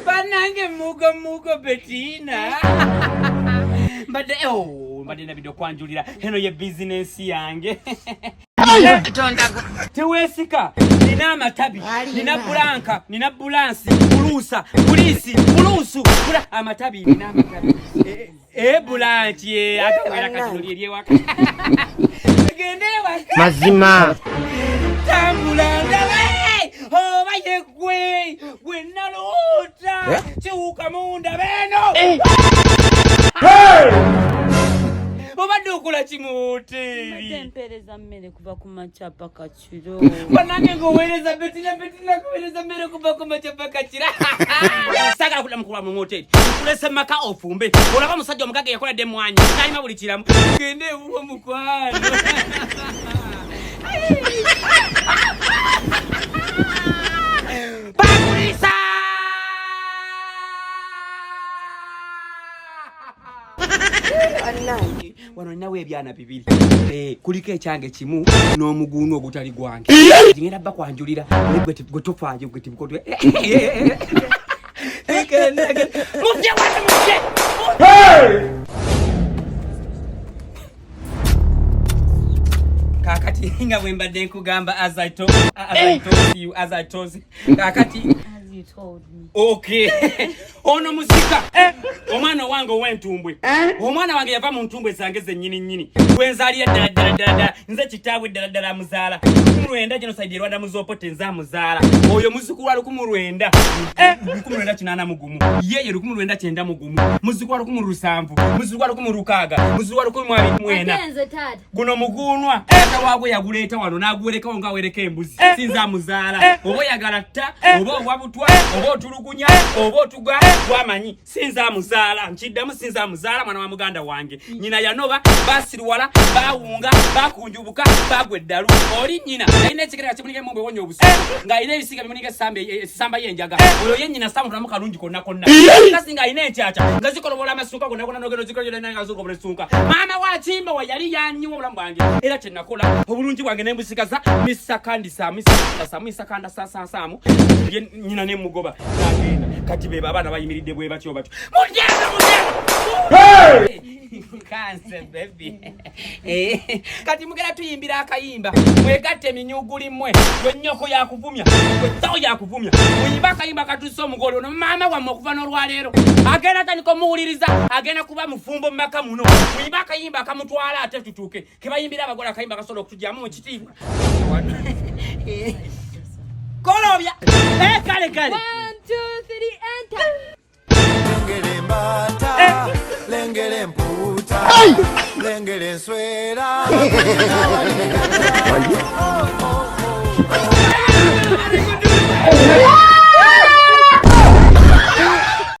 Banange mugo Betina. Mbadde na video kwanjulira eno ye business yange. Teweesika, nina amatabi, nina bulanka, nina bulansi, buluusa, bulisi, buluusu, amatabi, nina amatabi. Bulanki, akawera katululi eri ewaka. Gende ewaka. Mazima. Tambula ndabe, oba ye gwe naloota, kiwuka munda beno. Obadde okola ki mu hoteri? Tempereza mmere kuva ku makya paka kiro. Banange ngoweereza Betina kuweereza mmere kuva ku makya paka kiro. Sagala kudda mukula mu hoteri. Kulese maka ofumbe. Olaba musajja omugage yakola de mwanyi. Nalima buli kiramu. Gende ebuwo mukwano. Bakulisa! Wano ninawe ebyana bibiri. Kuliko ekyange kimu n'omuguunu ogutali gwange. Ngenda bba kwanjulira gwe tofaayo gwe tibukodwe. Mufye wano mufye! Kakati nga bwe mbadde nkugamba as I told you. Kakati You told me. Okay. Ono musika. Omwana wange ow'entumbwe. Omwana wange yava mu ntumbwe zange zennyini. Gwenzaliye ddala. Nze kitaawe ddala muzaala. 19 genocide Rwanda muzopote nza muzaala. Oyo muzukulu wa 19. 1981. Yeye 1991. Muzukulu wa 17. Muzukulu wa 16. Muzukulu wa 24. Agenze tad. Guno mugunwa. Ata wagwe yaguleeta wano n'agwereka nga wereka embuzi. Sinza muzaala. Obo yagala tta. Obo wabutwa. Obo tulugunya. Obo tuga. Wamanyi. Sinza muzaala. Nkiddamu sinza muzaala mwana wa muganda wange. Nyina yanoba. Basirwala. Bawunga. Bakunjubuka. Bagweddalu. Oli nyina. Alina ekigere kimunike mumbe wonyo obusuku. Nga alina ebisiga bimunike samba yenjaga. Oyo ye nyina samu namu kalungi konna. Kasi nga alina ekyacha. Nga zikolobola amasuka gonna nogero zikolo nanga zuko bulesunka. Mama wa chimba wa yali yanyiwa obulamu bwange. Era kyenakola obulungi bwange nembusikaza misakandisa misakanda samu. Nyina ne mugoba. Kati beba abana bayimiridde bwe batyo. Cancer baby. Kati mugera tuyimbira akayimba. Mwegatte eminyuguli mmwe. Gwe nnyoko yakuvumya. Gwe tawo yakuvumya. Muyimba akayimba katuso omugole ono mama wamwe okuva n'olwaleero. Agenda taniko muwuliriza. Agenda kuba mufumbo mu maka muno. Muyimba akayimba akamutwala ate tutuuke. Ke bayimbira abagole akayimba kasobola okutujjamu mu kitiibwa. Kolobya. Kale. 1, 2, 3 enter. Lengere mbata, lengere mputa, lengere nswera.